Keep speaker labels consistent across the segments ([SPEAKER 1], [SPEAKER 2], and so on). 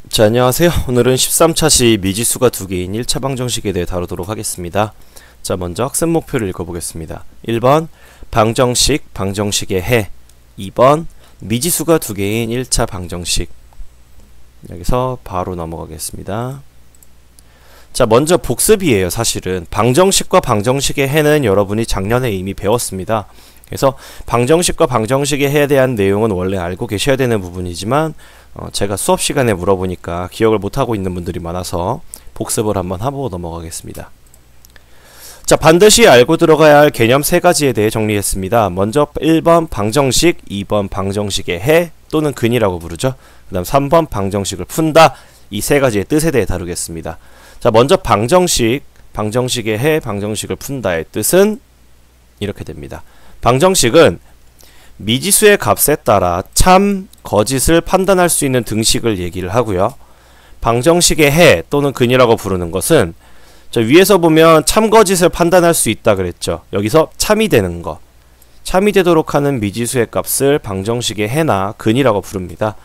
[SPEAKER 1] 자, 안녕하세요. 오늘은 13차시 미지수가 두 개인 1차 방정식에 대해 다루도록 하겠습니다. 자, 먼저 학습 목표를 읽어보겠습니다. 1번 방정식, 방정식의 해. 2번 미지수가 두 개인 1차 방정식. 여기서 바로 넘어가겠습니다. 자, 먼저 복습이에요. 사실은 방정식과 방정식의 해는 여러분이 작년에 이미 배웠습니다. 그래서 방정식과 방정식의 해에 대한 내용은 원래 알고 계셔야 되는 부분이지만 제가 수업 시간에 물어보니까 기억을 못하고 있는 분들이 많아서 복습을 한번 하고 넘어가겠습니다. 자, 반드시 알고 들어가야 할 개념 세 가지에 대해 정리했습니다. 먼저 1번 방정식, 2번 방정식의 해 또는 근이라고 부르죠. 그 다음 3번 방정식을 푼다. 이 세 가지의 뜻에 대해 다루겠습니다. 자, 먼저 방정식, 방정식의 해, 방정식을 푼다의 뜻은 이렇게 됩니다. 방정식은 미지수의 값에 따라 참, 거짓을 판단할 수 있는 등식을 얘기를 하고요. 방정식의 해 또는 근이라고 부르는 것은 저 위에서 보면 참, 거짓을 판단할 수 있다 그랬죠. 여기서 참이 되는 거, 참이 되도록 하는 미지수의 값을 방정식의 해나 근이라고 부릅니다.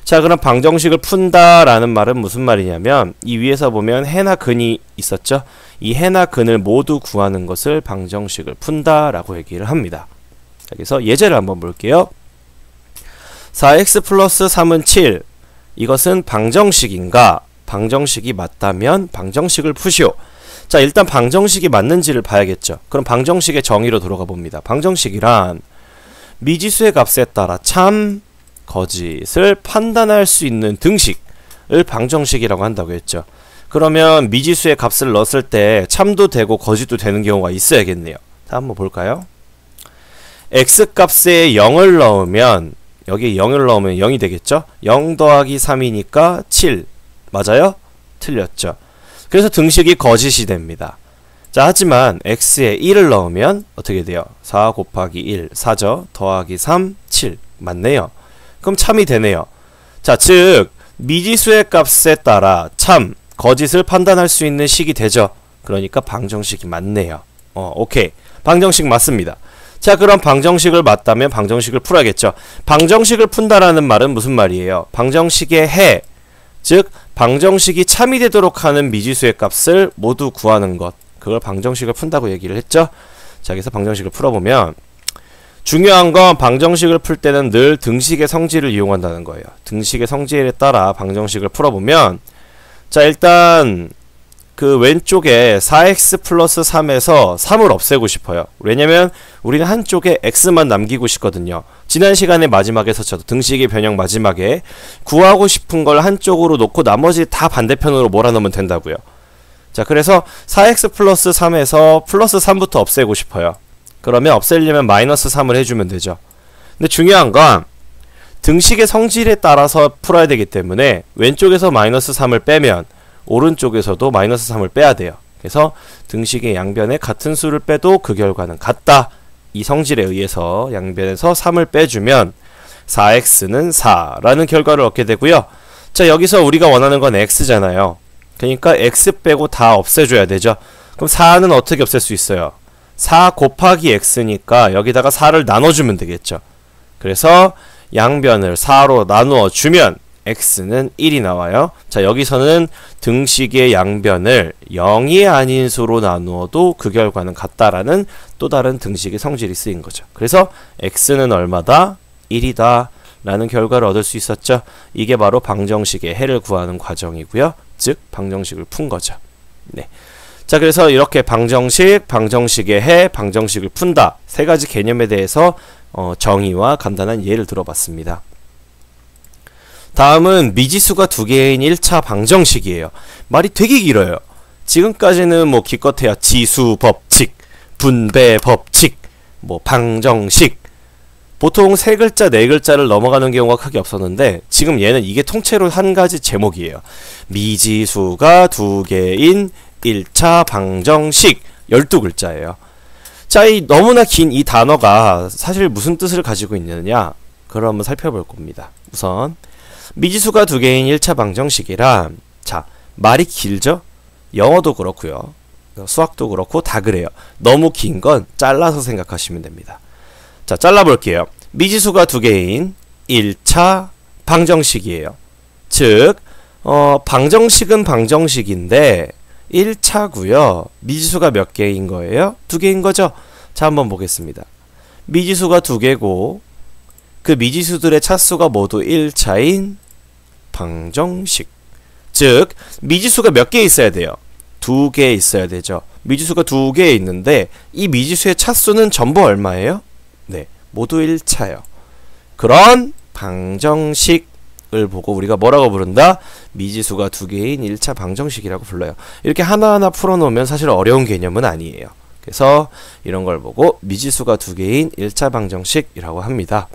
[SPEAKER 1] 자, 그럼 방정식을 푼다 라는 말은 무슨 말이냐면 이 위에서 보면 해나 근이 있었죠. 이 해나 근을 모두 구하는 것을 방정식을 푼다 라고 얘기를 합니다. 여기서 예제를 한번 볼게요. 4x 플러스 3은 7. 이것은 방정식인가? 방정식이 맞다면 방정식을 푸시오. 자, 일단 방정식이 맞는지를 봐야겠죠. 그럼 방정식의 정의로 들어가 봅니다. 방정식이란 미지수의 값에 따라 참, 거짓을 판단할 수 있는 등식을 방정식이라고 한다고 했죠. 그러면 미지수의 값을 넣었을 때 참도 되고 거짓도 되는 경우가 있어야겠네요. 자, 한번 볼까요? x값에 0을 넣으면 여기에 0을 넣으면 0이 되겠죠? 0 더하기 3이니까 7. 맞아요? 틀렸죠. 그래서 등식이 거짓이 됩니다. 자, 하지만 x에 1을 넣으면 어떻게 돼요? 4 곱하기 1, 4죠? 더하기 3, 7. 맞네요. 그럼 참이 되네요. 자, 즉 미지수의 값에 따라 참, 거짓을 판단할 수 있는 식이 되죠. 그러니까 방정식이 맞네요. 오케이. 방정식 맞습니다. 자, 그럼 방정식을 맞다면 방정식을 풀어야겠죠. 방정식을 푼다라는 말은 무슨 말이에요? 방정식의 해, 즉 방정식이 참이 되도록 하는 미지수의 값을 모두 구하는 것, 그걸 방정식을 푼다고 얘기를 했죠. 자, 여기서 방정식을 풀어보면 중요한 건 방정식을 풀 때는 늘 등식의 성질을 이용한다는 거예요. 등식의 성질에 따라 방정식을 풀어보면 자, 일단 그 왼쪽에 4x 플러스 3에서 3을 없애고 싶어요. 왜냐면 우리는 한쪽에 x만 남기고 싶거든요. 지난 시간에 마지막에서 저도 등식의 변형 마지막에 구하고 싶은 걸 한쪽으로 놓고 나머지 다 반대편으로 몰아넣으면 된다고요. 자, 그래서 4x 플러스 3에서 플러스 3부터 없애고 싶어요. 그러면 없애려면 마이너스 3을 해주면 되죠. 근데 중요한 건 등식의 성질에 따라서 풀어야 되기 때문에 왼쪽에서 마이너스 3을 빼면 오른쪽에서도 마이너스 3을 빼야 돼요. 그래서 등식의 양변에 같은 수를 빼도 그 결과는 같다. 이 성질에 의해서 양변에서 3을 빼주면 4x는 4라는 결과를 얻게 되고요. 자, 여기서 우리가 원하는 건 x잖아요. 그러니까 x 빼고 다 없애줘야 되죠. 그럼 4는 어떻게 없앨 수 있어요? 4 곱하기 x니까 여기다가 4를 나눠주면 되겠죠. 그래서 양변을 4로 나누어 주면 x는 1이 나와요. 자, 여기서는 등식의 양변을 0이 아닌 수로 나누어도 그 결과는 같다라는 또 다른 등식의 성질이 쓰인 거죠. 그래서 x는 얼마다? 1이다 라는 결과를 얻을 수 있었죠. 이게 바로 방정식의 해를 구하는 과정이고요. 즉 방정식을 푼 거죠. 네. 자, 그래서 이렇게 방정식, 방정식의 해, 방정식을 푼다 세 가지 개념에 대해서 정의와 간단한 예를 들어봤습니다. 다음은 미지수가 두 개인 1차 방정식이에요. 말이 되게 길어요. 지금까지는 뭐 기껏해야 지수 법칙, 분배 법칙, 뭐 방정식, 보통 세 글자, 네 글자를 넘어가는 경우가 크게 없었는데 지금 얘는 이게 통째로 한 가지 제목이에요. 미지수가 두 개인 1차 방정식 12글자예요. 자, 이 너무나 긴 이 단어가 사실 무슨 뜻을 가지고 있느냐? 그걸 한번 살펴볼 겁니다. 우선 미지수가 두 개인 1차 방정식이란, 자, 말이 길죠? 영어도 그렇고요. 수학도 그렇고 다 그래요. 너무 긴 건 잘라서 생각하시면 됩니다. 자, 잘라볼게요. 미지수가 두 개인 1차 방정식이에요. 즉 방정식은 방정식인데 1차고요. 미지수가 몇 개인 거예요? 2개인 거죠? 자, 한번 보겠습니다. 미지수가 2개고 그 미지수들의 차수가 모두 1차인 방정식. 즉 미지수가 몇 개 있어야 돼요? 2개 있어야 되죠. 미지수가 2개 있는데 이 미지수의 차수는 전부 얼마예요? 네, 모두 1차예요. 그런 방정식을 보고 우리가 뭐라고 부른다? 미지수가 2개인 1차 방정식이라고 불러요. 이렇게 하나하나 풀어놓으면 사실 어려운 개념은 아니에요. 그래서 이런 걸 보고 미지수가 2개인 1차 방정식이라고 합니다.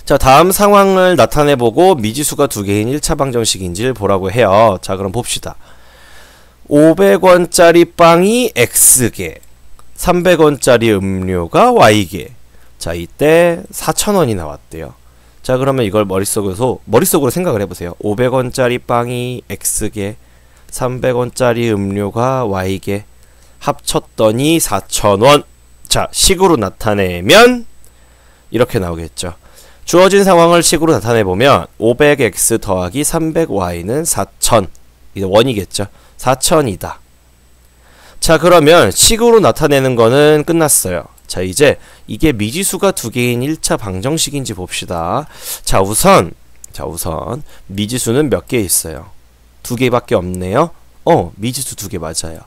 [SPEAKER 1] 자, 다음 상황을 나타내보고 미지수가 2개인 1차 방정식인지를 보라고 해요. 자, 그럼 봅시다. 500원짜리 빵이 X개, 300원짜리 음료가 Y개. 자, 이때 4,000원이 나왔대요. 자, 그러면 이걸 머릿속으로 생각을 해보세요. 500원짜리 빵이 X개, 300원짜리 음료가 Y개. 합쳤더니 4,000원. 자, 식으로 나타내면 이렇게 나오겠죠. 주어진 상황을 식으로 나타내보면 500x 더하기 300y는 4,000. 이게 원이겠죠. 4,000이다. 자, 그러면 식으로 나타내는 거는 끝났어요. 자, 이제 이게 미지수가 2개인 1차 방정식인지 봅시다. 자, 우선 미지수는 몇 개 있어요? 2개밖에 없네요. 미지수 2개 맞아요.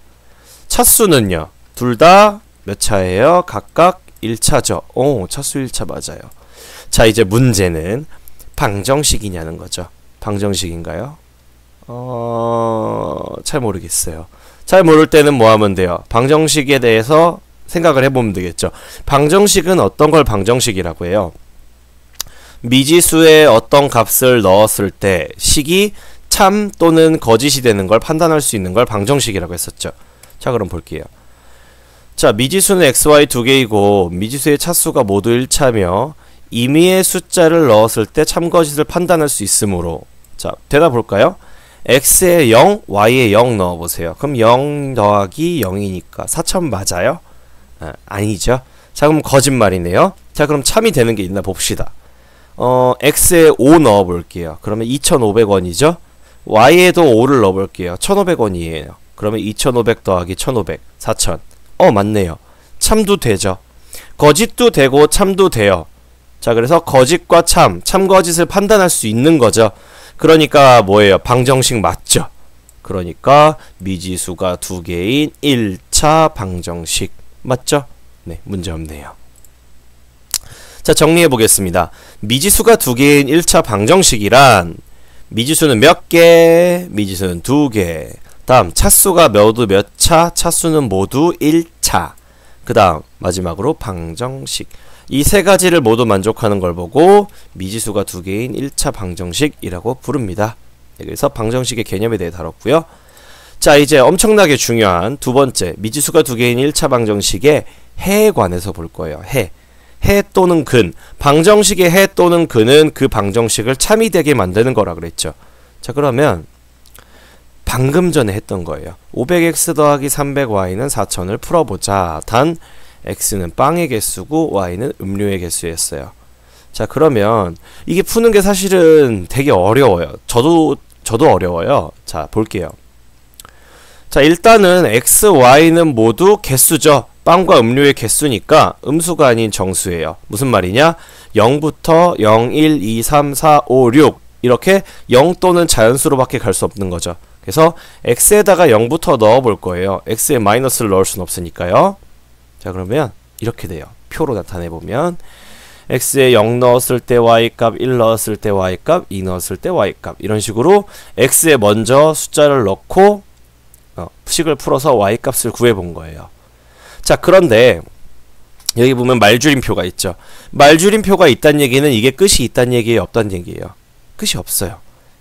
[SPEAKER 1] 차수는요? 둘 다 몇 차예요? 각각 1차죠. 차수 1차 맞아요. 자, 이제 문제는 방정식이냐는 거죠. 방정식인가요? 잘 모르겠어요. 잘 모를 때는 뭐 하면 돼요? 방정식에 대해서 생각을 해보면 되겠죠. 방정식은 어떤 걸 방정식이라고 해요? 미지수에 어떤 값을 넣었을 때 식이 참 또는 거짓이 되는 걸 판단할 수 있는 걸 방정식이라고 했었죠. 자, 그럼 볼게요. 자, 미지수는 xy 2개이고 미지수의 차수가 모두 1차며 임의의 숫자를 넣었을 때 참거짓을 판단할 수 있으므로, 자, 대답 볼까요? x에 0, y에 0 넣어보세요. 그럼 0 더하기 0이니까 4,000 맞아요? 아니죠. 자, 그럼 거짓말이네요. 자, 그럼 참이 되는 게 있나 봅시다. x에 5 넣어볼게요. 그러면 2,500원이죠? y에도 5를 넣어볼게요. 1,500원이에요. 그러면 2,500 더하기 1,500, 4,000. 맞네요. 참도 되죠. 거짓도 되고 참도 돼요. 자, 그래서 거짓과 참거짓을 판단할 수 있는 거죠. 그러니까 뭐예요? 방정식 맞죠? 그러니까 미지수가 2개인 1차 방정식 맞죠? 네, 문제 없네요. 자, 정리해 보겠습니다. 미지수가 2개인 1차 방정식이란 미지수는 몇 개? 미지수는 2개. 다음 차수가 모두 몇 차? 차수는 모두 1차. 그 다음 마지막으로 방정식. 이 세 가지를 모두 만족하는 걸 보고 미지수가 2개인 1차 방정식이라고 부릅니다. 그래서 방정식의 개념에 대해 다뤘고요. 자, 이제 엄청나게 중요한 두 번째, 미지수가 2개인 1차 방정식의 해에 관해서 볼 거예요. 해 또는 근. 방정식의 해 또는 근은 그 방정식을 참이 되게 만드는 거라 그랬죠. 자, 그러면 방금 전에 했던 거예요. 500x 더하기 300y는 4,000을 풀어보자. 단 x는 빵의 개수고 y는 음료의 개수였어요. 자, 그러면 이게 푸는 게 사실은 되게 어려워요. 저도 어려워요. 자, 볼게요. 자, 일단은 x, y는 모두 개수죠. 빵과 음료의 개수니까 음수가 아닌 정수예요. 무슨 말이냐? 0부터 0, 1, 2, 3, 4, 5, 6 이렇게 0 또는 자연수로밖에 갈 수 없는 거죠. 그래서 x에다가 0부터 넣어 볼 거예요. x에 마이너스를 넣을 수는 없으니까요. 자, 그러면 이렇게 돼요. 표로 나타내 보면 x에 0 넣었을 때 y값, 1 넣었을 때 y값, 2 넣었을 때 y값, 이런 식으로 x에 먼저 숫자를 넣고 식을 풀어서 y값을 구해 본 거예요. 자, 그런데 여기 보면 말줄임표가 있죠. 말줄임표가 있다는 얘기는 이게 끝이 있다는 얘기예요, 없다는 얘기예요? 끝이 없어요.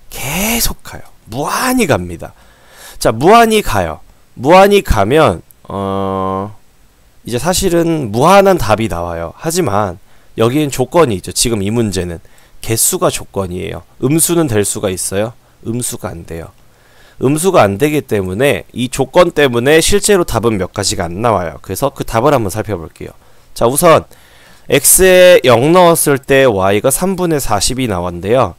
[SPEAKER 1] 계속 가요. 무한히 갑니다. 자, 무한히 가요. 무한히 가면 이제 사실은 무한한 답이 나와요. 하지만 여기엔 조건이 있죠. 지금 이 문제는 개수가 조건이에요. 음수는 될 수가 있어요? 음수가 안 돼요. 음수가 안 되기 때문에 이 조건 때문에 실제로 답은 몇 가지가 안 나와요. 그래서 그 답을 한번 살펴볼게요. 자, 우선 x에 0 넣었을 때 y가 3분의 40이 나왔는데요.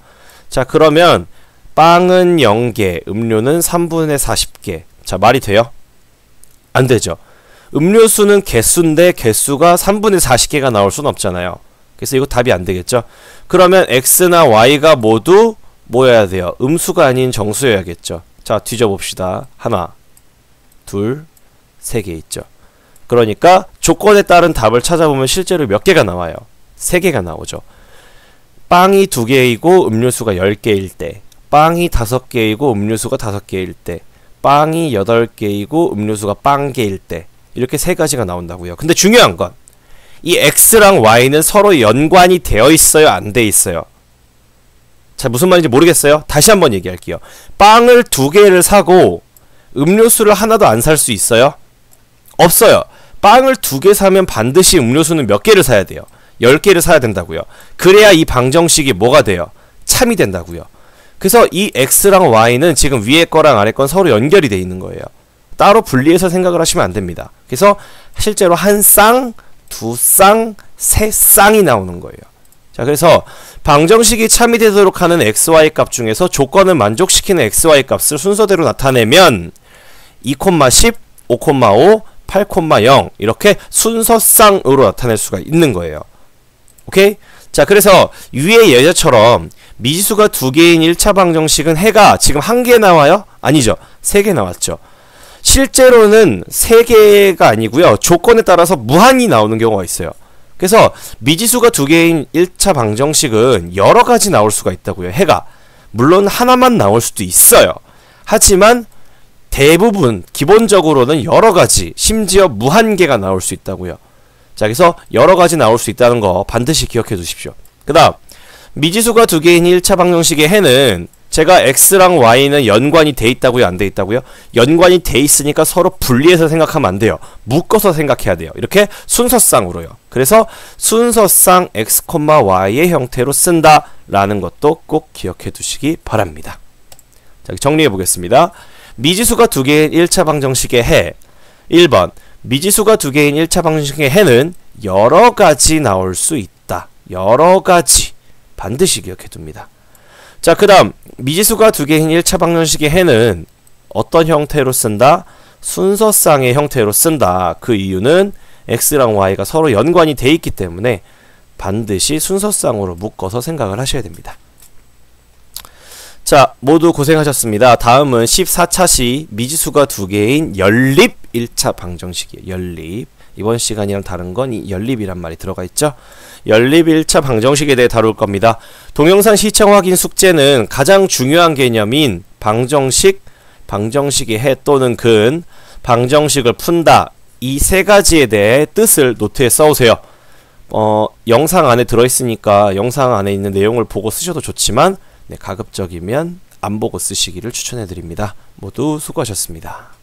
[SPEAKER 1] 자, 그러면 빵은 0개, 음료는 3분의 40개. 자, 말이 돼요? 안 되죠. 음료수는 개수인데 개수가 3분의 40개가 나올 순 없잖아요. 그래서 이거 답이 안 되겠죠. 그러면 x나 y가 모두 뭐여야 돼요? 음수가 아닌 정수여야겠죠. 자, 뒤져봅시다. 하나, 둘, 세 개 있죠. 그러니까 조건에 따른 답을 찾아보면 실제로 몇 개가 나와요? 3개가 나오죠. 빵이 2개이고 음료수가 10개일 때, 빵이 5개이고 음료수가 5개일 때, 빵이 8개이고 음료수가 빵개일 때, 이렇게 3가지가 나온다고요. 근데 중요한 건 이 x랑 y는 서로 연관이 되어 있어요? 안 돼 있어요? 자, 무슨 말인지 모르겠어요? 다시 한번 얘기할게요. 빵을 2개를 사고 음료수를 하나도 안 살 수 있어요? 없어요. 빵을 2개 사면 반드시 음료수는 몇 개를 사야 돼요? 10개를 사야 된다고요. 그래야 이 방정식이 뭐가 돼요? 참이 된다고요. 그래서 이 x랑 y는 지금 위에 거랑 아래 건 서로 연결이 돼 있는 거예요. 따로 분리해서 생각을 하시면 안 됩니다. 그래서 실제로 한 쌍, 두 쌍, 세 쌍이 나오는 거예요. 자, 그래서 방정식이 참이 되도록 하는 xy 값 중에서 조건을 만족시키는 xy 값을 순서대로 나타내면 2,10, 5,5, 8,0 이렇게 순서쌍으로 나타낼 수가 있는 거예요. 오케이? 자, 그래서 위의 예제처럼 미지수가 2개인 1차 방정식은 해가 지금 1개 나와요? 아니죠. 3개 나왔죠. 실제로는 3개가 아니고요. 조건에 따라서 무한히 나오는 경우가 있어요. 그래서 미지수가 2개인 1차 방정식은 여러 가지 나올 수가 있다고요. 해가. 물론 하나만 나올 수도 있어요. 하지만 대부분 기본적으로는 여러 가지, 심지어 무한개가 나올 수 있다고요. 자, 그래서 여러 가지 나올 수 있다는 거 반드시 기억해 두십시오. 그 다음 미지수가 2개인 1차 방정식의 해는 제가 x랑 y는 연관이 돼 있다고요? 안 돼 있다고요? 연관이 돼 있으니까 서로 분리해서 생각하면 안 돼요. 묶어서 생각해야 돼요. 이렇게 순서쌍으로요. 그래서 순서쌍 x, y의 형태로 쓴다 라는 것도 꼭 기억해 두시기 바랍니다. 자, 정리해 보겠습니다. 미지수가 2개인 1차 방정식의 해 1번 미지수가 2개인 1차 방정식의 해는 여러 가지 나올 수 있다. 여러 가지 반드시 기억해 둡니다. 자, 그 다음 미지수가 2개인 1차 방정식의 해는 어떤 형태로 쓴다? 순서쌍의 형태로 쓴다. 그 이유는 x랑 y가 서로 연관이 돼 있기 때문에 반드시 순서쌍으로 묶어서 생각을 하셔야 됩니다. 자, 모두 고생하셨습니다. 다음은 14차시 미지수가 2개인 연립 1차 방정식이에요. 연립. 이번 시간이랑 다른 건 이 연립이란 말이 들어가 있죠. 연립 1차 방정식에 대해 다룰 겁니다. 동영상 시청 확인 숙제는 가장 중요한 개념인 방정식, 방정식의 해 또는 근, 방정식을 푼다. 이 3가지에 대해 뜻을 노트에 써오세요. 영상 안에 들어있으니까 영상 안에 있는 내용을 보고 쓰셔도 좋지만 가급적이면 안 보고 쓰시기를 추천해드립니다. 모두 수고하셨습니다.